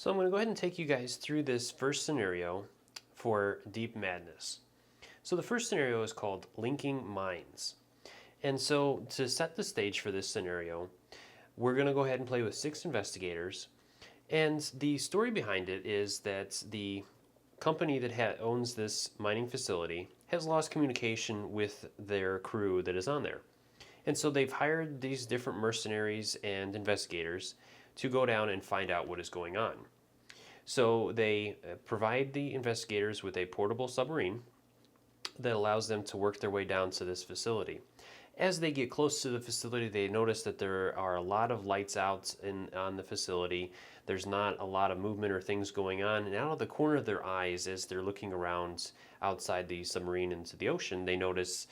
So I'm going to go ahead and take you guys through this first scenario for Deep Madness. So the first scenario is called Linking Minds. And so to set the stage for this scenario, we're going to go ahead and play with 6 investigators. And the story behind it is that the company that owns this mining facility has lost communication with their crew that is on there. And so they've hired these different mercenaries and investigators to go down and find out what is going on. So they provide the investigators with a portable submarine that allows them to work their way down to this facility. As they get close to the facility, they notice that there are a lot of lights out on the facility. There's not a lot of movement or things going on. And out of the corner of their eyes, as they're looking around outside the submarine into the ocean, they notice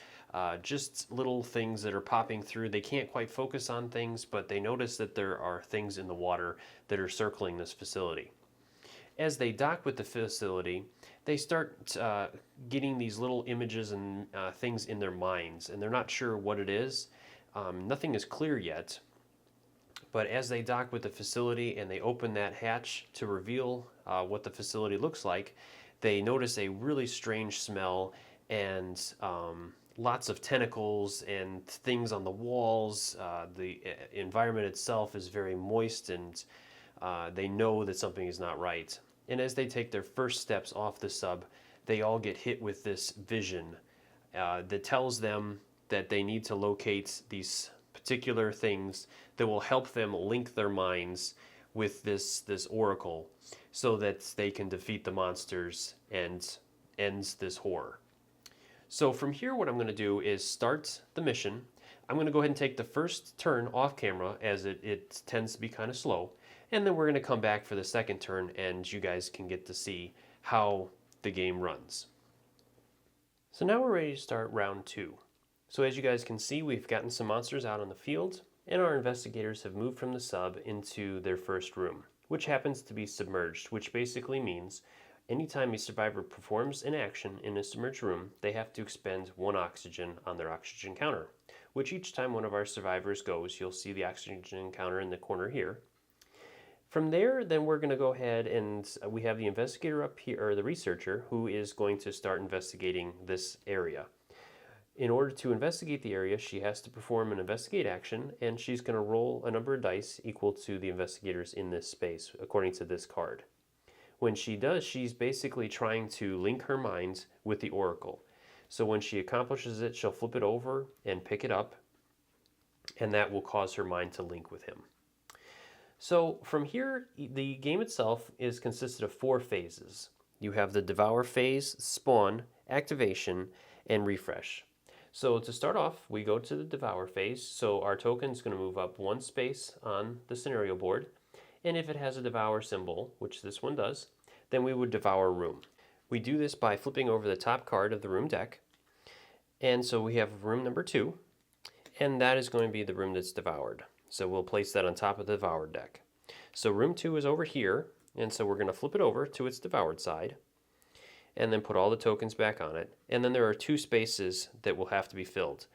just little things that are popping through. They can't quite focus on things, but they notice that there are things in the water that are circling this facility. As they dock with the facility, they start getting these little images and things in their minds, and they're not sure what it is. Nothing is clear yet, but as they dock with the facility and they open that hatch to reveal what the facility looks like, they notice a really strange smell and lots of tentacles and things on the walls. The environment itself is very moist, and they know that something is not right. And as they take their first steps off the sub, they all get hit with this vision that tells them that they need to locate these particular things that will help them link their minds with this oracle so that they can defeat the monsters and end this horror. So from here, what I'm going to do is start the mission. I'm going to go ahead and take the first turn off camera, as it tends to be kind of slow. And then we're going to come back for the second turn, and you guys can get to see how the game runs. So now we're ready to start round 2. So as you guys can see, we've gotten some monsters out on the field, and our investigators have moved from the sub into their first room, which happens to be submerged, which basically means anytime a survivor performs an action in a submerged room, they have to expend 1 oxygen on their oxygen counter, which each time one of our survivors goes, you'll see the oxygen counter in the corner here. From there, then we're going to go ahead and we have the investigator up here, or the researcher, who is going to start investigating this area. In order to investigate the area, she has to perform an investigate action, and she's going to roll a number of dice equal to the investigators in this space, according to this card. When she does, she's basically trying to link her mind with the oracle. So when she accomplishes it, she'll flip it over and pick it up, and that will cause her mind to link with him. So from here, the game itself is consisted of 4 phases. You have the devour phase, spawn, activation, and refresh. So to start off, we go to the devour phase. So our token is going to move up 1 space on the scenario board. And if it has a devour symbol, which this one does, then we would devour room. We do this by flipping over the top card of the room deck. And so we have room number 2, and that is going to be the room that's devoured. So we'll place that on top of the devoured deck. So room 2 is over here, and so we're going to flip it over to its devoured side, and then put all the tokens back on it. And then there are 2 spaces that will have to be filled.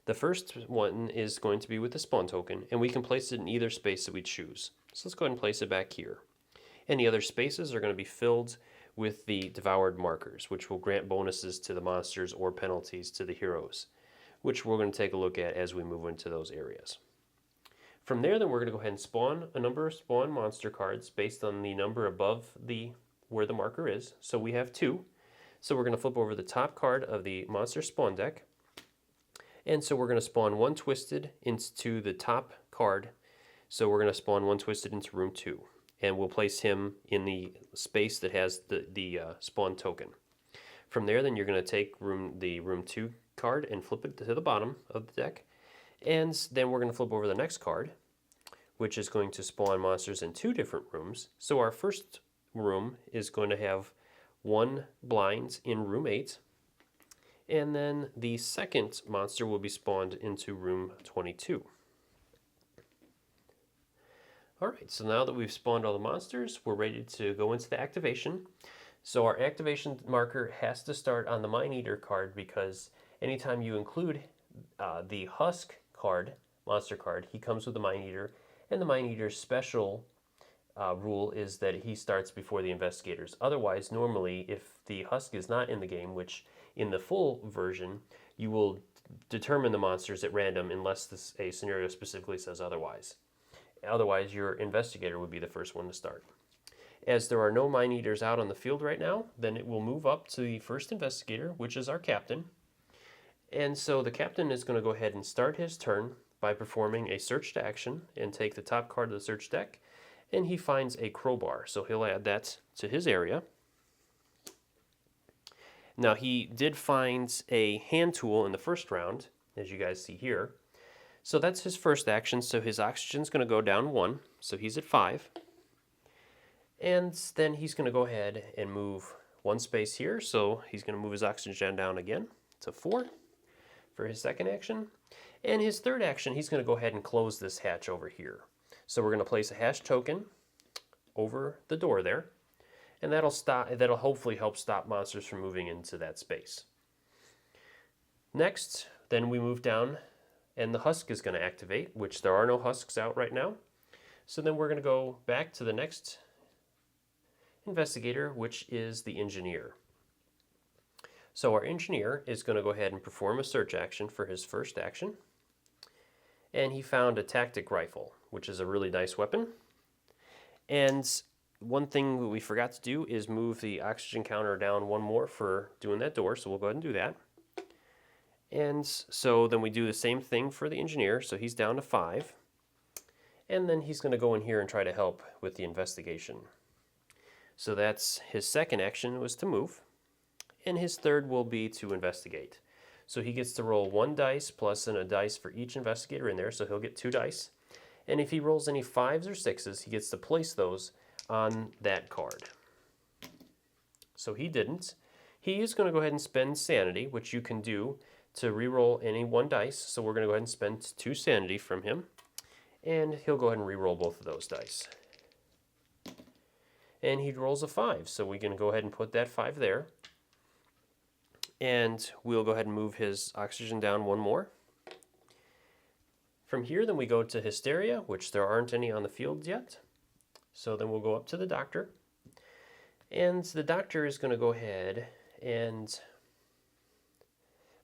The first one is going to be with the spawn token, and we can place it in either space that we choose. So let's go ahead and place it back here. Any other spaces are going to be filled with the devoured markers, which will grant bonuses to the monsters or penalties to the heroes, which we're going to take a look at as we move into those areas. From there, then we're going to go ahead and spawn a number of spawn monster cards based on the number above where the marker is. So we have 2. So we're going to flip over the top card of the monster spawn deck. And so we're going to spawn 1 twisted into the top card. So we're going to spawn 1 twisted into room 2. And we'll place him in the space that has the spawn token. From there, then you're going to take the room 2 card and flip it to the bottom of the deck. And then we're going to flip over the next card, which is going to spawn monsters in 2 different rooms. So our first room is going to have 1 blind in room 8. And then the second monster will be spawned into room 22. Alright, so now that we've spawned all the monsters, we're ready to go into the activation. So our activation marker has to start on the Mine Eater card, because anytime you include the Husk card, monster card, he comes with the Mine Eater, and the Mine Eater's special rule is that he starts before the investigators. Otherwise, normally, if the husk is not in the game, which in the full version, you will determine the monsters at random unless a scenario specifically says otherwise. Otherwise, your investigator would be the first one to start. As there are no mine eaters out on the field right now, then it will move up to the first investigator, which is our captain. And so the captain is going to go ahead and start his turn by performing a searched action and take the top card of the search deck, and he finds a crowbar, so he'll add that to his area. Now he did find a hand tool in the first round, as you guys see here. So that's his first action, so his oxygen's going to go down 1, so he's at 5. And then he's going to go ahead and move 1 space here, so he's going to move his oxygen down again to 4 for his second action. And his third action, he's going to go ahead and close this hatch over here. So we're going to place a hash token over the door there, and that'll hopefully help stop monsters from moving into that space. Next, then we move down, and the husk is going to activate, which there are no husks out right now. So then we're going to go back to the next investigator, which is the engineer. So our engineer is going to go ahead and perform a search action for his first action. And he found a tactic rifle, which is a really nice weapon. And one thing that we forgot to do is move the oxygen counter down 1 more for doing that door, so we'll go ahead and do that. And so then we do the same thing for the engineer, so he's down to 5. And then he's going to go in here and try to help with the investigation. So that's his second action, was to move. And his third will be to investigate. So he gets to roll 1 dice plus a dice for each investigator in there, so he'll get 2 dice. And if he rolls any 5s or 6s, he gets to place those on that card. So he didn't. He is going to go ahead and spend sanity, which you can do to re-roll any 1 dice. So we're going to go ahead and spend 2 sanity from him. And he'll go ahead and re-roll both of those dice. And he rolls a 5, so we can go ahead and put that 5 there. And we'll go ahead and move his oxygen down 1 more. From here, then we go to hysteria, which there aren't any on the field yet. So then we'll go up to the doctor. And the doctor is going to go ahead and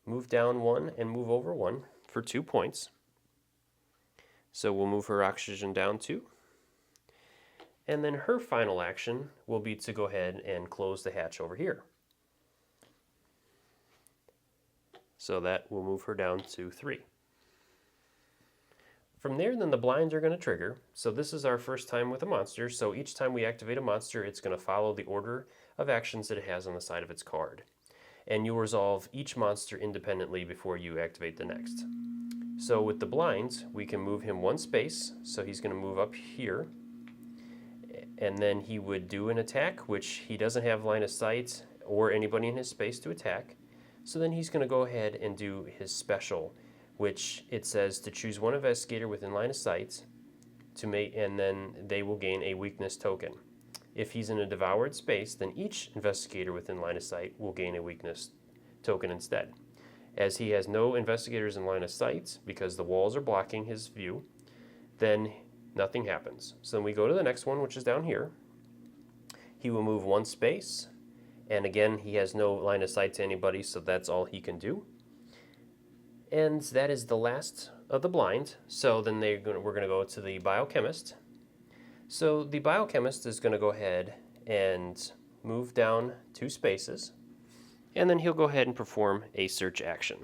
move down 1 and move over 1 for 2 points. So we'll move her oxygen down 2. And then her final action will be to go ahead and close the hatch over here. So that will move her down to 3. From there, then the blinds are going to trigger. So this is our first time with a monster. So each time we activate a monster, it's going to follow the order of actions that it has on the side of its card. And you'll resolve each monster independently before you activate the next. So with the blinds, we can move him 1 space. So he's going to move up here. And then he would do an attack, which he doesn't have line of sight or anybody in his space to attack. So then he's going to go ahead and do his special, which it says to choose 1 investigator within line of sight to make, and then they will gain a weakness token. If he's in a devoured space, then each investigator within line of sight will gain a weakness token instead. As he has no investigators in line of sight because the walls are blocking his view, then nothing happens. So then we go to the next one, which is down here. He will move 1 space, and again, he has no line of sight to anybody, so that's all he can do. And that is the last of the blind. So then we're going to go to the biochemist. So the biochemist is going to go ahead and move down 2 spaces, and then he'll go ahead and perform a search action.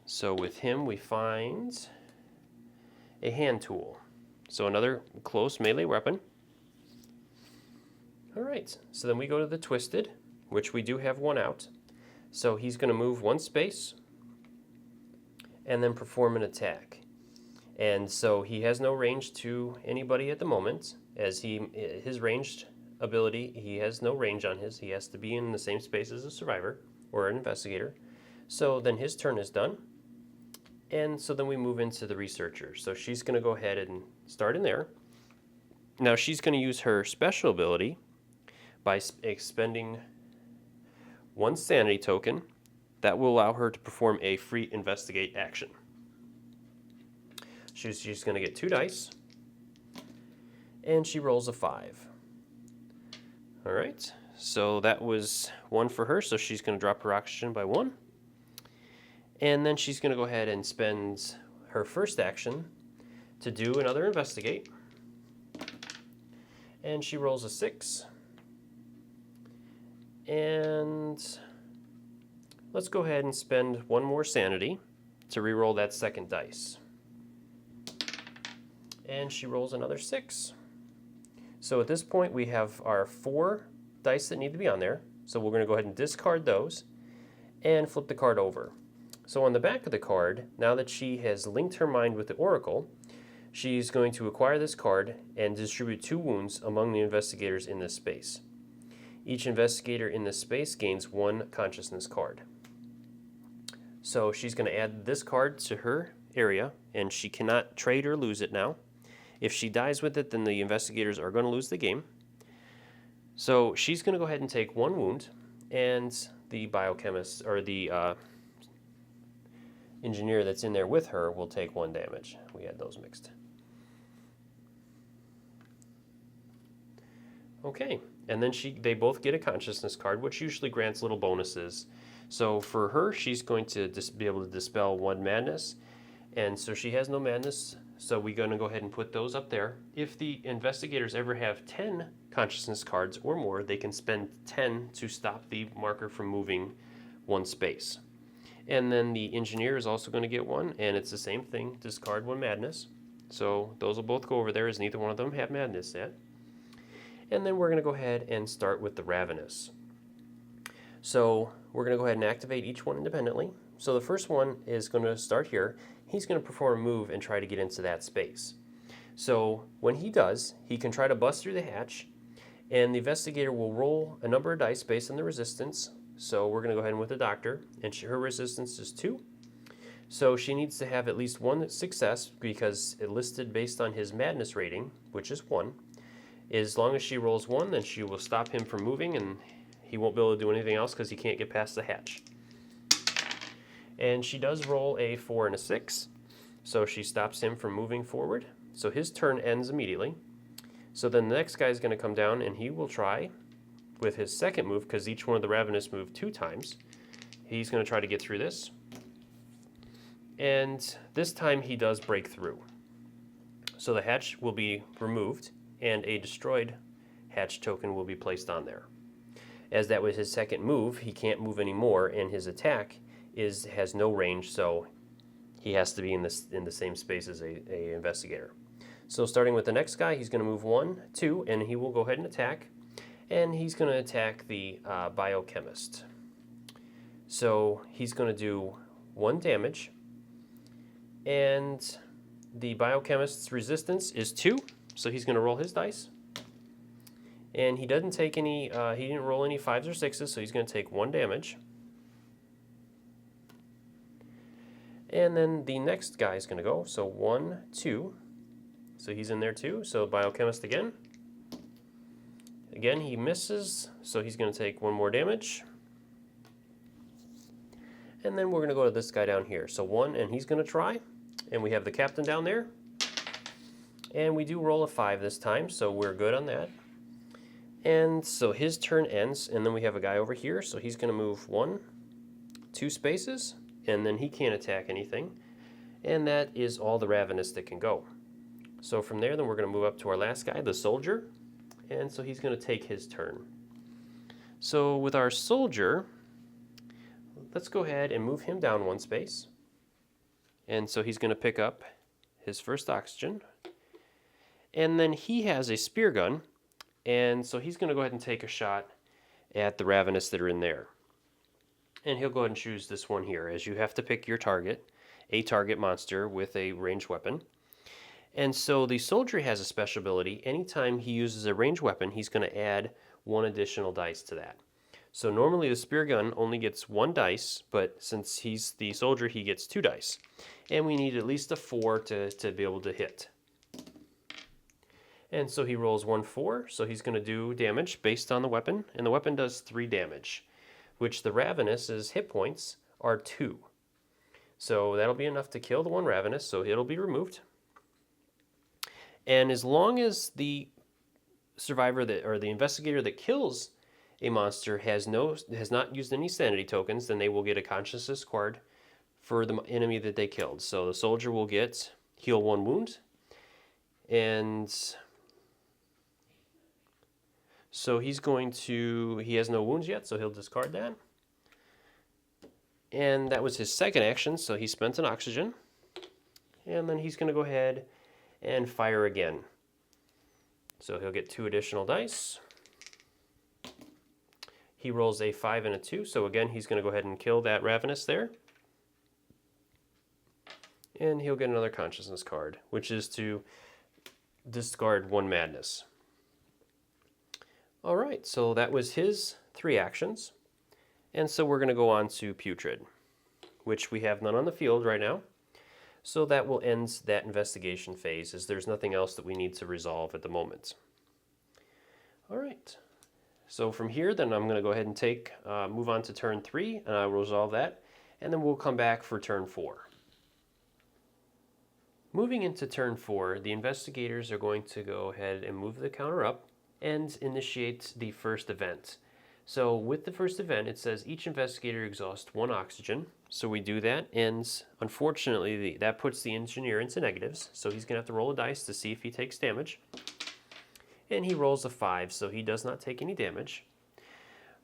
So with him, we find a hand tool. So another close melee weapon. All right, so then we go to the twisted, which we do have 1 out. So he's going to move 1 space and then perform an attack. And so he has no range to anybody at the moment, as his ranged ability, he has no range on his. He has to be in the same space as a survivor or an investigator. So then his turn is done. And so then we move into the researcher. So she's going to go ahead and start in there. Now she's going to use her special ability by expending 1 sanity token. That will allow her to perform a free investigate action. She's going to get 2 dice. and she rolls a 5. All right, so that was 1 for her, so she's going to drop her oxygen by 1. And then she's going to go ahead and spend her first action to do another investigate. And she rolls a 6. And let's go ahead and spend 1 more sanity to re-roll that second dice. And she rolls another 6. So at this point we have our 4 dice that need to be on there. So we're going to go ahead and discard those and flip the card over. So on the back of the card, now that she has linked her mind with the Oracle, she's going to acquire this card and distribute 2 wounds among the investigators in this space. Each investigator in this space gains 1 consciousness card. So she's going to add this card to her area, and she cannot trade or lose it now. If she dies with it, then the investigators are going to lose the game. So she's going to go ahead and take 1 wound, and the biochemist, or the engineer that's in there with her, will take 1 damage. We had those mixed. Okay, and then they both get a consciousness card, which usually grants little bonuses. So for her, she's going to be able to dispel 1 madness, and so she has no madness, so we're going to go ahead and put those up there. If the investigators ever have 10 consciousness cards or more, they can spend 10 to stop the marker from moving 1 space. And then the engineer is also going to get 1, and it's the same thing, discard 1 madness. So those will both go over there, as neither one of them have madness yet. And then we're going to go ahead and start with the ravenous. So we're going to go ahead and activate each one independently. So the first one is going to start here. He's going to perform a move and try to get into that space. So when he does, he can try to bust through the hatch, and the investigator will roll a number of dice based on the resistance. So we're going to go ahead and with the doctor, and her resistance is 2. So she needs to have at least 1 success, because it listed based on his madness rating, which is 1. As long as she rolls 1, then she will stop him from moving, and he won't be able to do anything else because he can't get past the hatch. And she does roll a 4 and a 6, so she stops him from moving forward. So his turn ends immediately. So then the next guy is going to come down, and he will try with his second move, because each one of the ravenous moved 2 times. He's going to try to get through this. And this time he does break through. So the hatch will be removed, and a destroyed hatch token will be placed on there. As that was his second move, he can't move anymore, and his attack has no range, so he has to be in the same space as a investigator. So starting with the next guy, he's going to move 1, 2, and he will go ahead and attack. And he's going to attack the biochemist. So he's going to do 1 damage, and the biochemist's resistance is 2, so he's going to roll his dice. And he didn't take any, he didn't roll any 5s or 6s, so he's going to take 1 damage. And then the next guy is going to go, so 1, 2, so he's in there too, so biochemist again. Again, he misses, so he's going to take 1 more damage. And then we're going to go to this guy down here, so 1, and he's going to try, and we have the captain down there. And we do roll a 5 this time, so we're good on that. And so his turn ends, and then we have a guy over here, so he's going to move 1, 2 spaces, and then he can't attack anything. And that is all the ravenous that can go. So from there, then we're going to move up to our last guy, the soldier, and so he's going to take his turn. So with our soldier, let's go ahead and move him down 1 space. And so he's going to pick up his first oxygen. And then he has a spear gun, and so he's going to go ahead and take a shot at the ravenous that are in there. And he'll go ahead and choose this one here, as you have to pick your target, a target monster with a ranged weapon. And so the soldier has a special ability. Anytime he uses a ranged weapon, he's going to add 1 additional dice to that. So normally the spear gun only gets 1 dice, but since he's the soldier, he gets 2 dice. And we need at least a 4 to be able to hit. And so he rolls 1, 4, so he's going to do damage based on the weapon, and the weapon does 3 damage, which the Ravenous's hit points are 2. So that'll be enough to kill the one Ravenous, so it'll be removed. And as long as the survivor that, or the investigator that kills a monster has not used any sanity tokens, then they will get a consciousness card for the enemy that they killed. So the soldier will get heal 1 wound, and so he has no wounds yet, so he'll discard that. And that was his second action, so he spent an oxygen. And then he's going to go ahead and fire again. So he'll get 2 additional dice. He rolls a 5 and a 2, so again he's going to go ahead and kill that Ravenous there. And he'll get another consciousness card, which is to discard 1 madness. Alright, so that was his 3 actions. And so we're going to go on to Putrid, which we have none on the field right now. So that will end that investigation phase, as there's nothing else that we need to resolve at the moment. Alright, so from here then I'm going to go ahead and move on to turn 3, and I will resolve that, and then we'll come back for turn 4. Moving into turn 4, the investigators are going to go ahead and move the counter up and initiate the first event. So with the first event, it says each investigator exhausts 1 oxygen. So we do that, and unfortunately that puts the engineer into negatives. So he's going to have to roll a dice to see if he takes damage. And he rolls a 5, so he does not take any damage.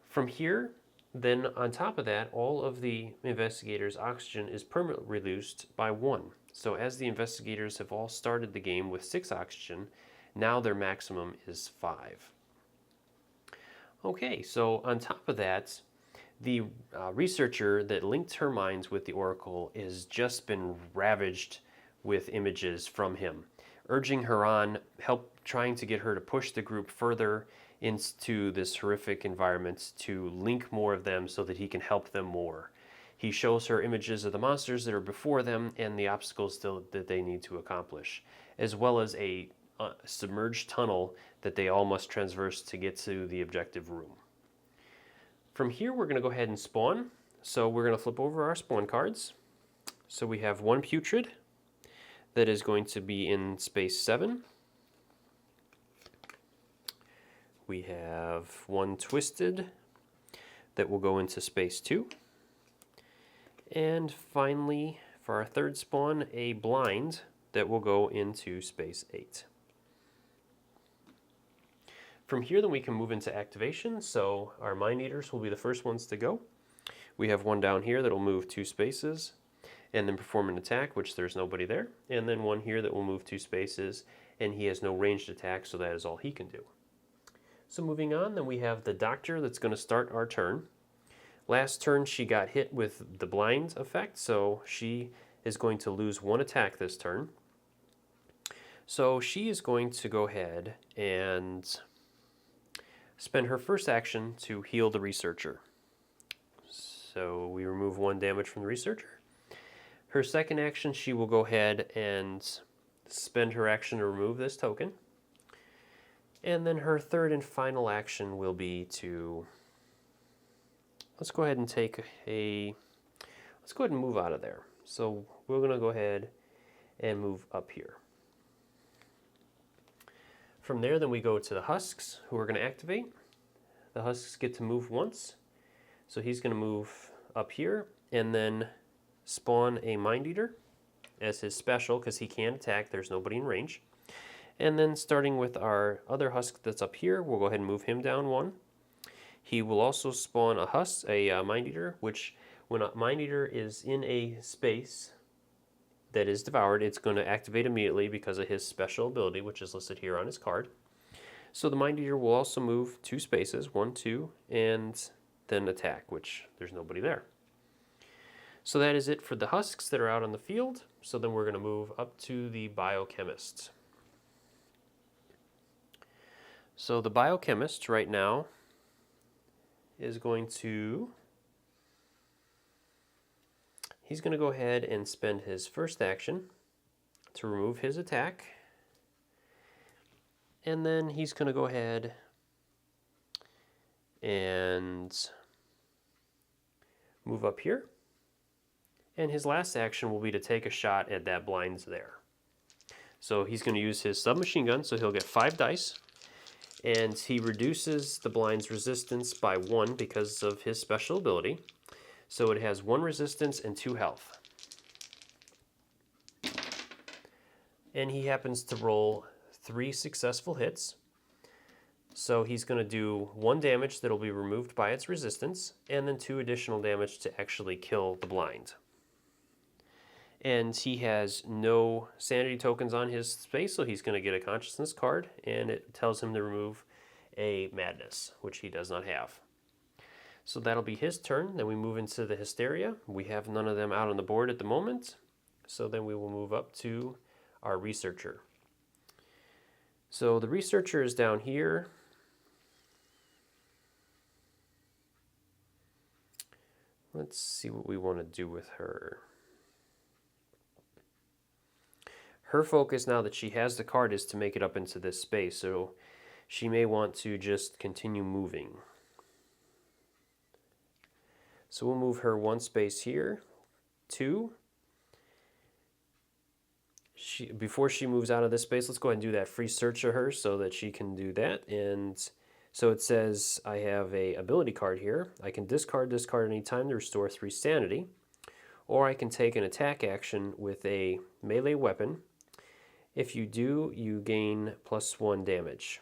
From here, then on top of that, all of the investigators' oxygen is permanently reduced by 1. So as the investigators have all started the game with 6 oxygen, now their maximum is 5. Okay, so on top of that, the researcher that linked her minds with the Oracle has just been ravaged with images from him, urging her on, trying to get her to push the group further into this horrific environment, to link more of them so that he can help them more. He shows her images of the monsters that are before them and the obstacles that they need to accomplish, as well as a submerged tunnel that they all must traverse to get to the objective room. From here, we're going to go ahead and spawn. So we're going to flip over our spawn cards. So we have 1 Putrid that is going to be in space 7. We have 1 Twisted that will go into space 2. And finally, for our third spawn, a Blind that will go into space 8. From here, then we can move into activation. So our Mind Eaters will be the first ones to go. We have 1 down here that will move 2 spaces and then perform an attack, which there's nobody there. And then 1 here that will move 2 spaces, and he has no ranged attack, so that is all he can do. So moving on, then we have the Doctor that's going to start our turn. Last turn she got hit with the blind effect, so she is going to lose 1 attack this turn. So she is going to go ahead and spend her first action to heal the researcher. So we remove 1 damage from the researcher. Her second action, she will go ahead and spend her action to remove this token. And then her third and final action will be to, let's go ahead and move out of there. So we're going to go ahead and move up here. From there, then we go to the Husks, who are going to activate. The Husks get to move once. So he's going to move up here and then spawn a Mind Eater as his special, because he can attack. There's nobody in range. And then starting with our other Husk that's up here, we'll go ahead and move him down 1. He will also spawn a Mind Eater, which when a Mind Eater is in a space that is devoured, it's going to activate immediately because of his special ability, which is listed here on his card. So the Mind Eater will also move 2 spaces, 1, 2, and then attack, which there's nobody there. So that is it for the Husks that are out on the field. So then we're going to move up to the biochemist. So the biochemist right now is he's going to go ahead and spend his first action to remove his attack. And then he's going to go ahead and move up here. And his last action will be to take a shot at that blinds there. So he's going to use his submachine gun, so he'll get 5 dice. And he reduces the blind's resistance by 1 because of his special ability. So it has 1 resistance and 2 health. And he happens to roll 3 successful hits. So he's going to do 1 damage that'll be removed by its resistance, and then 2 additional damage to actually kill the blind. And he has no sanity tokens on his space, so he's going to get a consciousness card, and it tells him to remove a madness, which he does not have. So that'll be his turn. Then we move into the hysteria. We have none of them out on the board at the moment, so then we will move up to our researcher. So the researcher is down here. Let's see what we want to do with her. Her focus, now that she has the card, is to make it up into this space, so she may want to just continue moving. So we'll move her 1 space here, 2. Before she moves out of this space, let's go ahead and do that free search of her so that she can do that. And so it says I have a ability card here. I can discard this card anytime to restore 3 sanity, or I can take an attack action with a melee weapon. If you do, you gain +1 damage.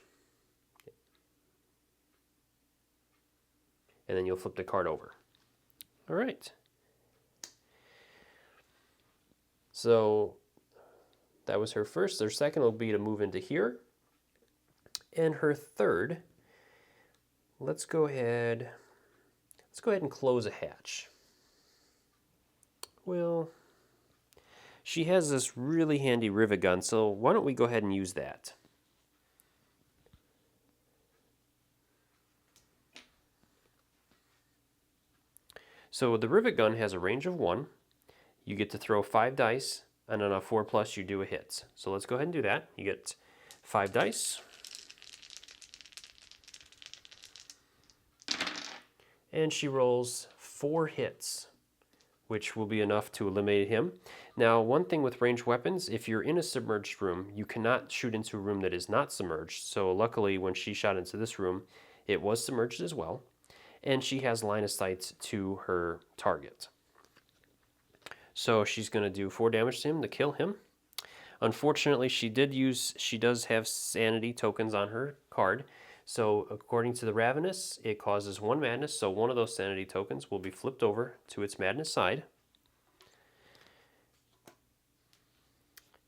And then you'll flip the card over. All right. So that was her first. Her second will be to move into here. And her third, let's go ahead and close a hatch. Well, she has this really handy rivet gun, so why don't we go ahead and use that? So the rivet gun has a range of 1. You get to throw 5 dice, and on a 4+ you do a hit. So let's go ahead and do that. You get 5 dice. And she rolls 4 hits, which will be enough to eliminate him. Now, one thing with ranged weapons, if you're in a submerged room, you cannot shoot into a room that is not submerged. So luckily, when she shot into this room, it was submerged as well. And she has line of sight to her target. So she's going to do 4 damage to him to kill him. Unfortunately, she does have sanity tokens on her card. So according to the Ravenous, it causes 1 madness, so 1 of those sanity tokens will be flipped over to its madness side.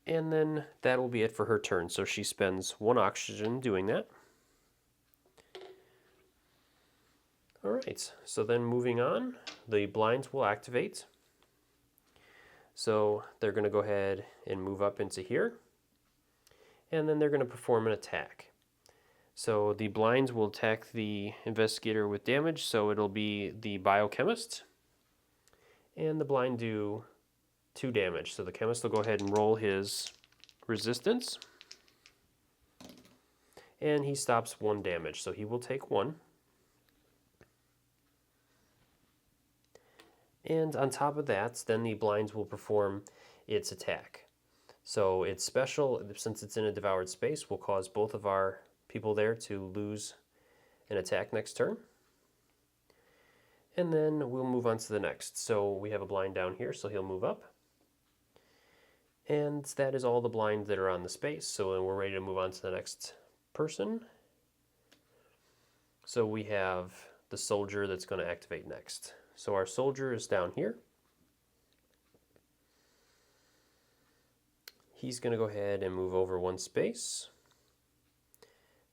And then that will be it for her turn. So she spends 1 oxygen doing that. All right, so then moving on, the blinds will activate. So they're going to go ahead and move up into here. And then they're going to perform an attack. So the blinds will attack the investigator with damage, so it'll be the biochemist. And the blind do 2 damage. So the chemist will go ahead and roll his resistance. And he stops 1 damage, so he will take 1. And on top of that, then the blinds will perform its attack. So it's special, since it's in a devoured space, will cause both of our people there to lose an attack next turn. And then we'll move on to the next. So we have a blind down here, so he'll move up. And that is all the blinds that are on the space. So then we're ready to move on to the next person. So we have the soldier that's going to activate next. So our soldier is down here. He's going to go ahead and move over 1 space,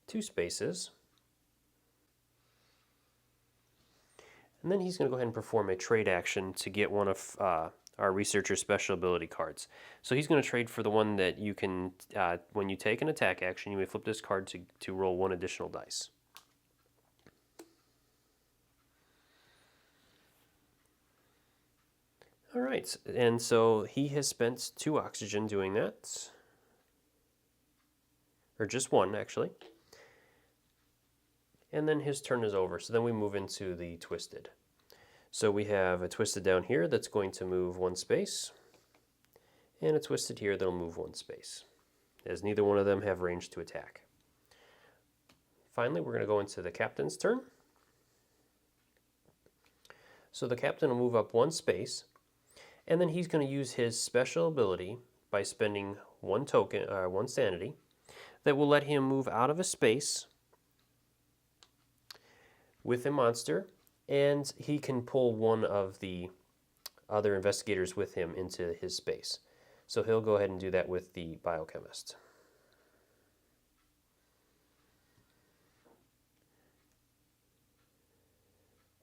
2 spaces, and then he's going to go ahead and perform a trade action to get one of our researcher special ability cards. So he's going to trade for the one that you can, when you take an attack action, you may flip this card to roll 1 additional dice. All right, and so he has spent 2 oxygen doing that, or just 1 actually. And then his turn is over, so then we move into the twisted. So we have a twisted down here that's going to move 1 space, and a twisted here that'll move 1 space, as neither one of them have range to attack. finally, we're going to go into the captain's turn. So the captain will move up one space, and then he's going to use his special ability by spending one token, one sanity, that will let him move out of a space with a monster, and he can pull one of the other investigators with him into his space. So he'll go ahead and do that with the biochemist.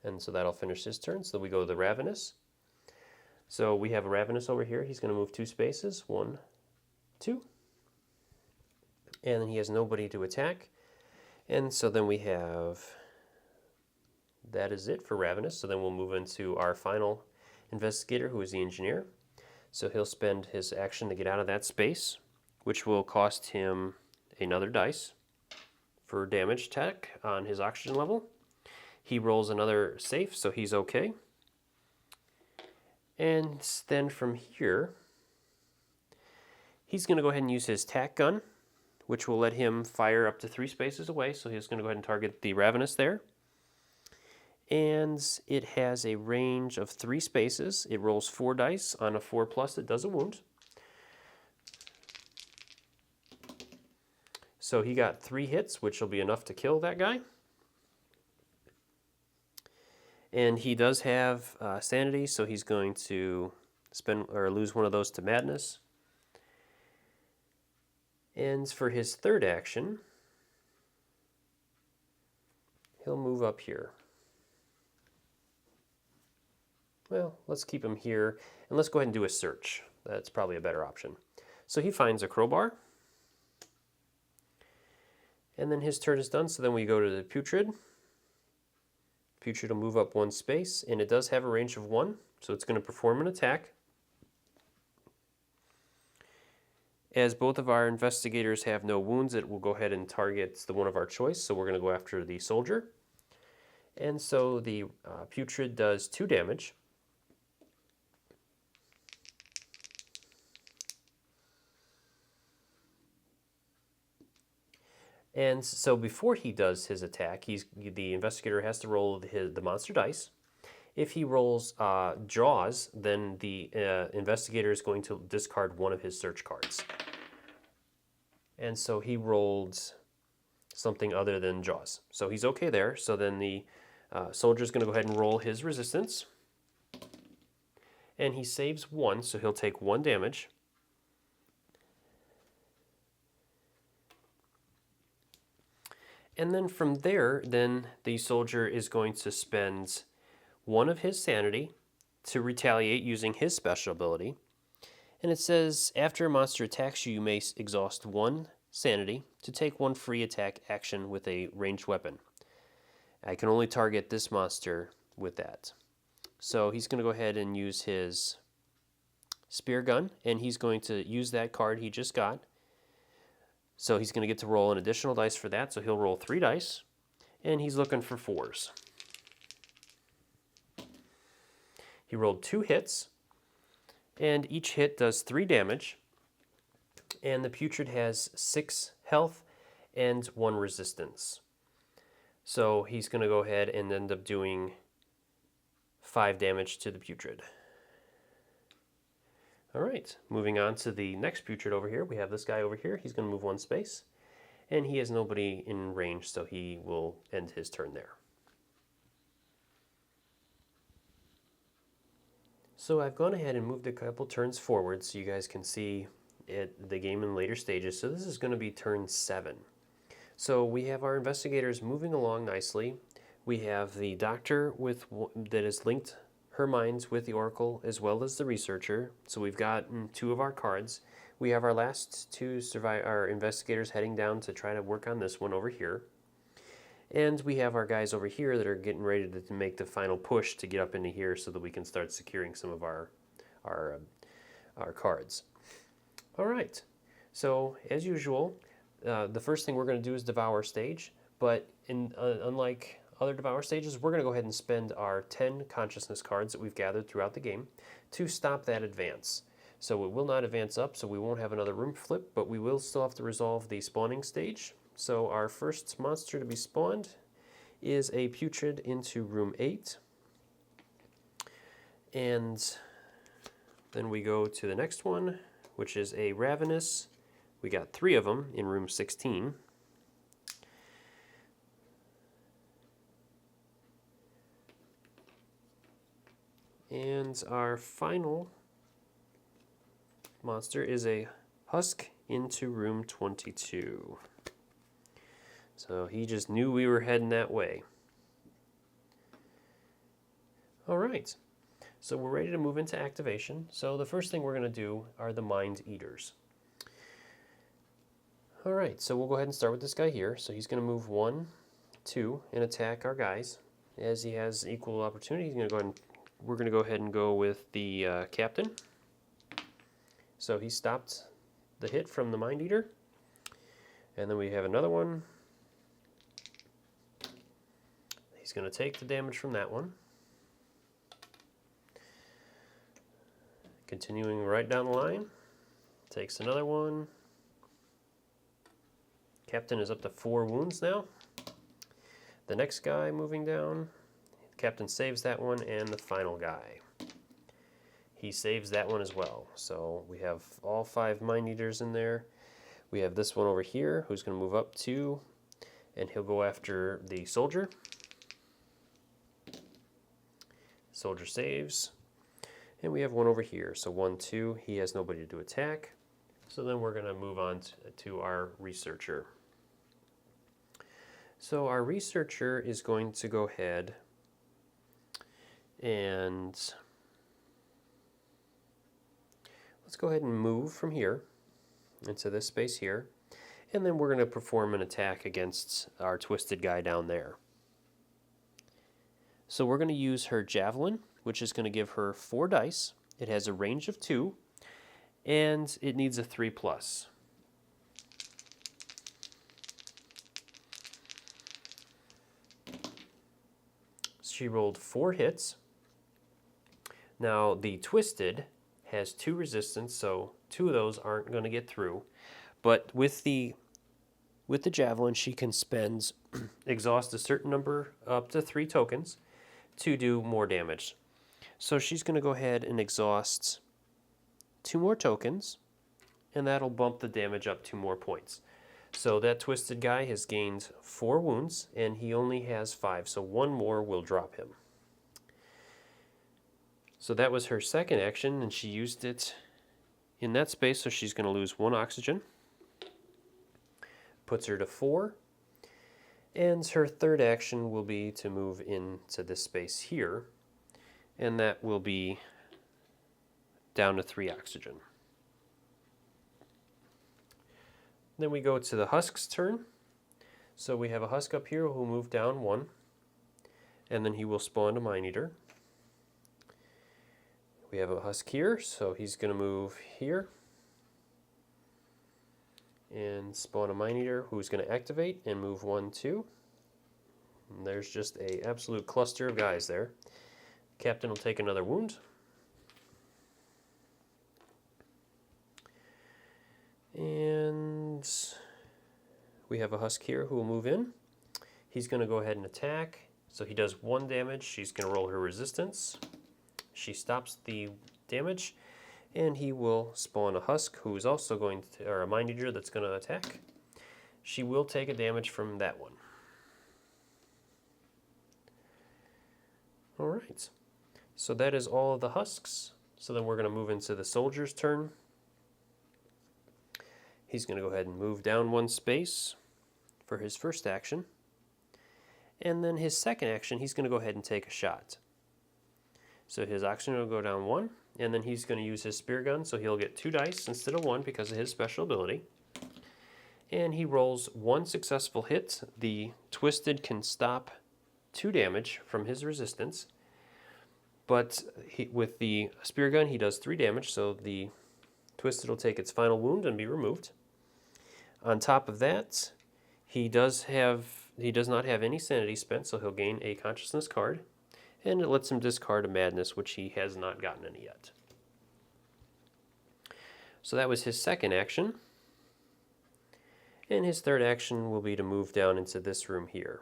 And so that'll finish his turn. So we go to the ravenous. So we have a ravenous over here. He's going to move two spaces. 1, 2. And then he has nobody to attack. And so then we have, that is it for ravenous. So then we'll move into our final investigator, who is the engineer. So he'll spend his action to get out of that space, which will cost him another dice for damage tech on his oxygen level. He rolls another safe, so he's okay. And then from here, he's going to go ahead and use his tack gun, which will let him fire up to 3 spaces away. So he's going to go ahead and target the ravenous there. And it has a range of 3 spaces. It rolls 4 dice. On a 4+, it does a wound. So he got 3 hits, which will be enough to kill that guy. And he does have sanity, so he's going to spend or lose one of those to madness. And for his third action, he'll move up here. Well, let's keep him here, and let's go ahead and do a search. That's probably a better option. So he finds a crowbar, and then his turn is done, so then we go to the putrid. Putrid will move up 1 space, and it does have a range of 1, so it's going to perform an attack. As both of our investigators have no wounds, it will go ahead and target the one of our choice, so we're going to go after the soldier. And so the putrid does 2 damage. And so before he does his attack, the investigator has to roll the monster dice. If he rolls Jaws, then the investigator is going to discard one of his search cards. And so he rolled something other than Jaws. So he's okay there. So then the soldier is going to go ahead and roll his resistance. And he saves 1, so he'll take 1 damage. And then from there, then the soldier is going to spend 1 of his sanity to retaliate using his special ability. And it says, after a monster attacks you, you may exhaust 1 sanity to take 1 free attack action with a ranged weapon. I can only target this monster with that. So he's going to go ahead and use his spear gun, and he's going to use that card he just got. So he's going to get to roll an additional dice for that, so he'll roll 3 dice, and he's looking for 4s. He rolled 2 hits, and each hit does 3 damage, and the putrid has 6 health and 1 resistance. So he's going to go ahead and end up doing 5 damage to the putrid. All right, moving on to the next putrid over here. We have this guy over here. He's going to move 1 space, and he has nobody in range, so he will end his turn there. So I've gone ahead and moved a couple turns forward so you guys can see the game in later stages. So this is going to be turn 7. So we have our investigators moving along nicely. We have the doctor that is linked her minds with the oracle as well as the researcher. So we've got 2 of our cards. We have our last 2 our investigators heading down to try to work on this one over here. And we have our guys over here that are getting ready to make the final push to get up into here so that we can start securing some of our cards. All right, so as usual, the first thing we're going to do is devour stage, but unlike other devour stages, we're going to go ahead and spend our 10 consciousness cards that we've gathered throughout the game to stop that advance. So it will not advance up, so we won't have another room flip, but we will still have to resolve the spawning stage. So our first monster to be spawned is a putrid into room 8. And then we go to the next one, which is a ravenous. We got 3 of them in room 16. And our final monster is a husk into room 22. So he just knew we were heading that way. All right, so we're ready to move into activation. So the first thing we're going to do are the mind eaters. All right, so we'll go ahead and start with this guy here. So he's going to move 1, 2, and attack our guys. As he has equal opportunity, we're going to go ahead and go with the captain. So he stopped the hit from the mind eater. And then we have another one. He's going to take the damage from that one. Continuing right down the line, takes another one. Captain is up to 4 wounds now. The next guy moving down, Captain saves that one, and the final guy. He saves that one as well. So we have all 5 mind eaters in there. We have this one over here who's going to move up 2, and he'll go after the soldier. Soldier saves. And we have one over here. So 1, 2, he has nobody to attack. So then we're going to move on to our researcher. So our researcher is going to go ahead and let's go ahead and move from here into this space here. And then we're going to perform an attack against our twisted guy down there. So we're going to use her javelin, which is going to give her 4 dice. It has a range of 2, and it needs a 3+. She rolled 4 hits. Now the twisted has 2 resistance, so 2 of those aren't going to get through. But with the javelin, she can exhaust a certain number, up to 3 tokens, to do more damage. So she's going to go ahead and exhaust 2 more tokens, and that'll bump the damage up 2 more points. So that twisted guy has gained 4 wounds, and he only has 5, so 1 more will drop him. So that was her second action, and she used it in that space, so she's going to lose 1 oxygen. Puts her to 4. And her third action will be to move into this space here, and that will be down to 3 oxygen. Then we go to the husk's turn. So we have a husk up here who will move down 1, and then he will spawn a mind eater. We have a husk here, so he's going to move here and spawn a mind eater who's going to activate and move 1, 2. And there's just an absolute cluster of guys there. Captain will take another wound. And we have a husk here who will move in. He's going to go ahead and attack. So he does 1 damage. She's going to roll her resistance. She stops the damage, and he will spawn a husk who is also going to, or a mind eater that's going to attack. She will take a damage from that one. All right. So that is all of the husks. So then we're going to move into the soldier's turn. He's going to go ahead and move down 1 space for his first action. And then his second action, he's going to go ahead and take a shot. So his oxygen will go down 1, and then he's going to use his spear gun, so he'll get 2 dice instead of 1 because of his special ability. And he rolls 1 successful hit. The twisted can stop 2 damage from his resistance. But with the spear gun, he does 3 damage, so the twisted will take its final wound and be removed. On top of that, he does not have any sanity spent, so he'll gain a consciousness card, and it lets him discard a madness, which he has not gotten any yet. So that was his second action. And his third action will be to move down into this room here.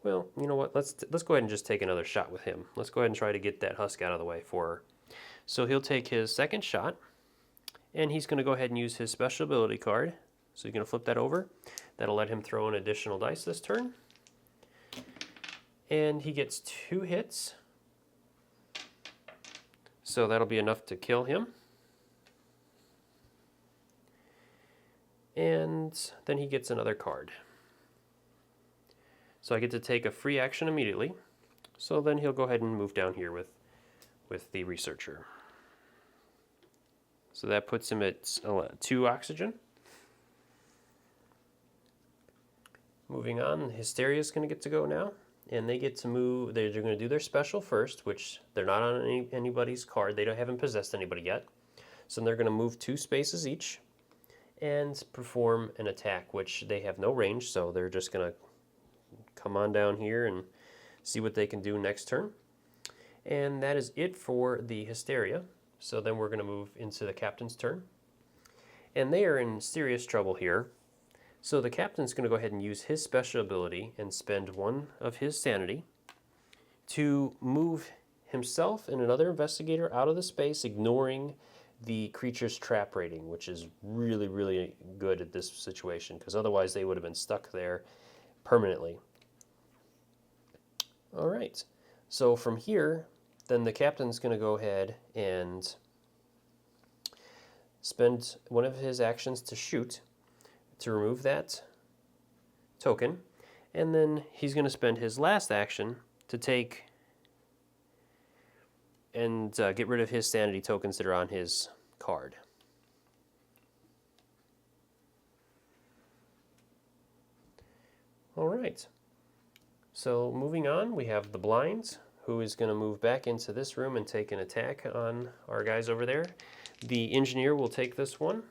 Well, you know what? Let's go ahead and just take another shot with him. Let's go ahead and try to get that husk out of the way for her. So he'll take his second shot, and he's going to go ahead and use his special ability card. So he's going to flip that over. That'll let him throw an additional dice this turn. And he gets 2 hits. So that'll be enough to kill him. And then he gets another card. So I get to take a free action immediately. So then he'll go ahead and move down here with the researcher. So that puts him at 2 oxygen. Moving on, Hysteria is going to get to go now. And they get to move, they're going to do their special first, which they're not on anybody's card. They haven't possessed anybody yet. So they're going to move 2 spaces each and perform an attack, which they have no range. So they're just going to come on down here and see what they can do next turn. And that is it for the Hysteria. So then we're going to move into the captain's turn. And they are in serious trouble here. So the captain's going to go ahead and use his special ability and spend 1 of his sanity to move himself and another investigator out of the space, ignoring the creature's trap rating, which is really, really good at this situation, because otherwise they would have been stuck there permanently. All right, so from here, then the captain's going to go ahead and spend 1 of his actions to shoot, to remove that token, and then he's going to spend his last action to take and get rid of his sanity tokens that are on his card. All right. So moving on, we have the blind, who is going to move back into this room and take an attack on our guys over there. The engineer will take this one,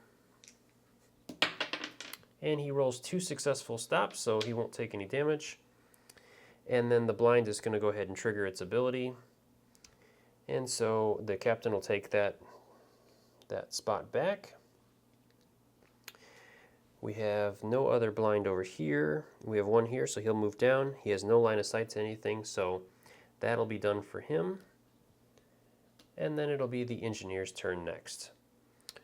and he rolls 2 successful stops, so he won't take any damage. And then the blind is going to go ahead and trigger its ability, and so the captain will take that spot back. We have no other blind over here. We have 1 here, so he'll move down. He has no line of sight to anything, so that'll be done for him. And then it'll be the engineer's turn next.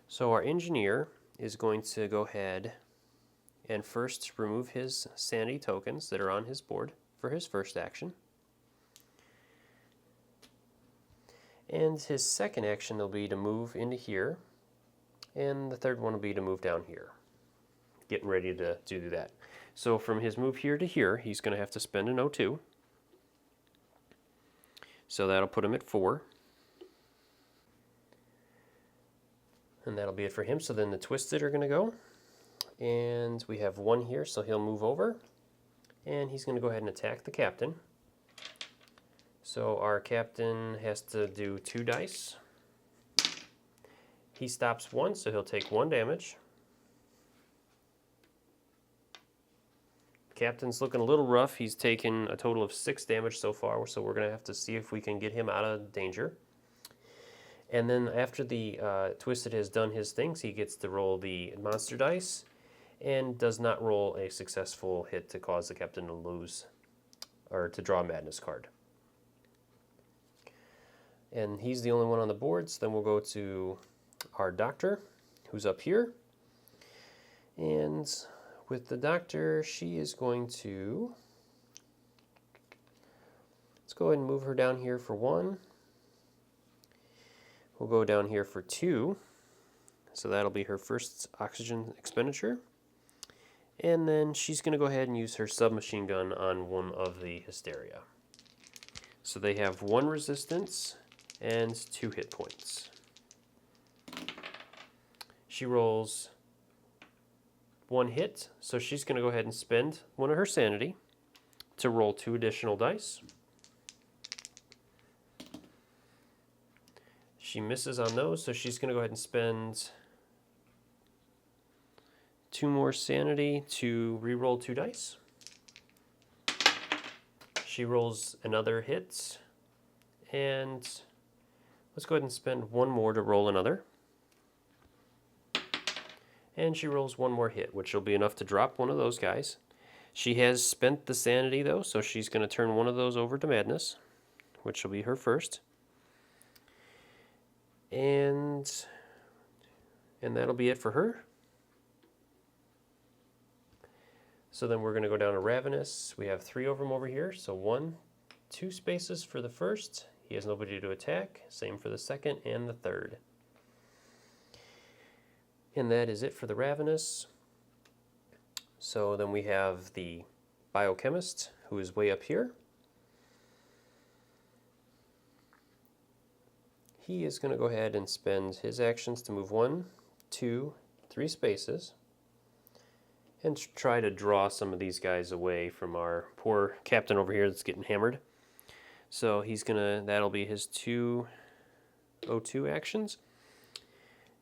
So our engineer is going to go ahead and first remove his sanity tokens that are on his board for his first action. And his second action will be to move into here, and the third one will be to move down here. Getting ready to do that. So from his move here to here, he's going to have to spend an O2. So that'll put him at 4. And that'll be it for him. So then the twisted are going to go. And we have 1 here, so he'll move over. And he's going to go ahead and attack the captain. So our captain has to do 2 dice. He stops 1, so he'll take 1 damage. Captain's looking a little rough. He's taken a total of 6 damage so far, so we're going to have to see if we can get him out of danger. And then after the Twisted has done his things, he gets to roll the monster dice and does not roll a successful hit to cause the captain to lose or to draw a madness card. And he's the only one on the board, so then we'll go to our doctor, who's up here. And with the doctor, she is going to, let's go ahead and move her down here for 1. We'll go down here for 2. So that'll be her first oxygen expenditure. And then she's going to go ahead and use her submachine gun on 1 of the Hysteria. So they have 1 resistance and 2 hit points. She rolls 1 hit, so she's going to go ahead and spend 1 of her sanity to roll 2 additional dice. She misses on those, so she's going to go ahead and spend 2 more sanity to re-roll 2 dice. She rolls another hit, and let's go ahead and spend 1 more to roll another. And she rolls one more hit, which will be enough to drop one of those guys. She has spent the sanity, though, so she's going to turn one of those over to madness, which will be her first. And that'll be it for her. So then we're going to go down to ravenous. We have 3 of them over here, so 1, 2 spaces for the first. He has nobody to attack. Same for the second and the third. And that is it for the ravenous. So then we have the biochemist, who is way up here. He is going to go ahead and spend his actions to move 1, 2, 3 spaces and try to draw some of these guys away from our poor captain over here that's getting hammered. So he's gonna, that'll be his 202 actions,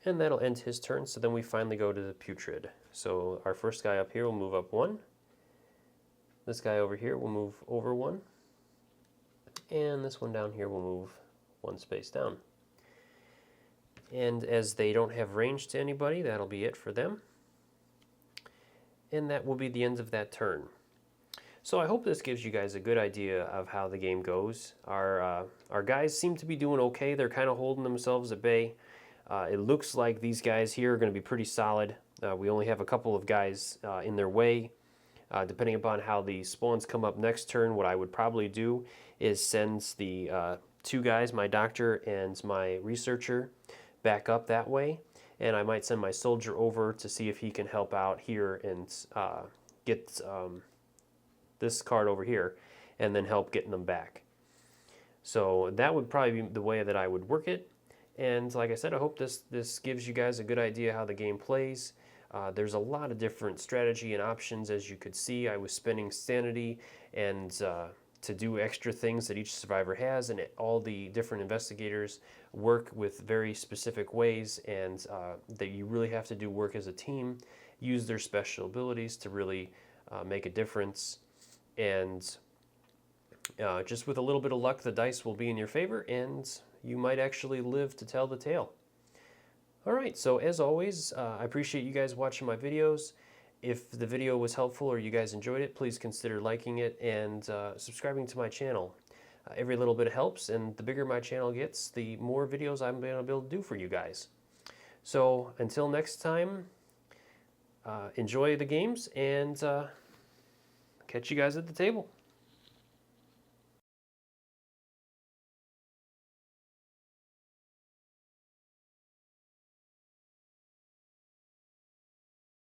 and that'll end his turn. So then we finally go to the putrid. So our first guy up here will move up 1. This guy over here will move over 1. And this one down here will move 1 space down. And as they don't have range to anybody, that'll be it for them. And that will be the end of that turn. So I hope this gives you guys a good idea of how the game goes. Our guys seem to be doing okay. They're kind of holding themselves at bay. It looks like these guys here are going to be pretty solid. We only have a couple of guys in their way. Depending upon how the spawns come up next turn, what I would probably do is send the 2 guys, my doctor and my researcher, back up that way. And I might send my soldier over to see if he can help out here and get this card over here, and then help getting them back. So that would probably be the way that I would work it. And like I said, I hope this gives you guys a good idea how the game plays. There's a lot of different strategy and options, as you could see. I was spending sanity and to do extra things that each survivor has, and all the different investigators work with very specific ways, and that you really have to do work as a team, use their special abilities to really make a difference, and just with a little bit of luck, the dice will be in your favor, and you might actually live to tell the tale. Alright, so as always, I appreciate you guys watching my videos. If the video was helpful or you guys enjoyed it, please consider liking it and subscribing to my channel. Every little bit helps, and the bigger my channel gets, the more videos I'm going to be able to do for you guys. So until next time, enjoy the games, and catch you guys at the table.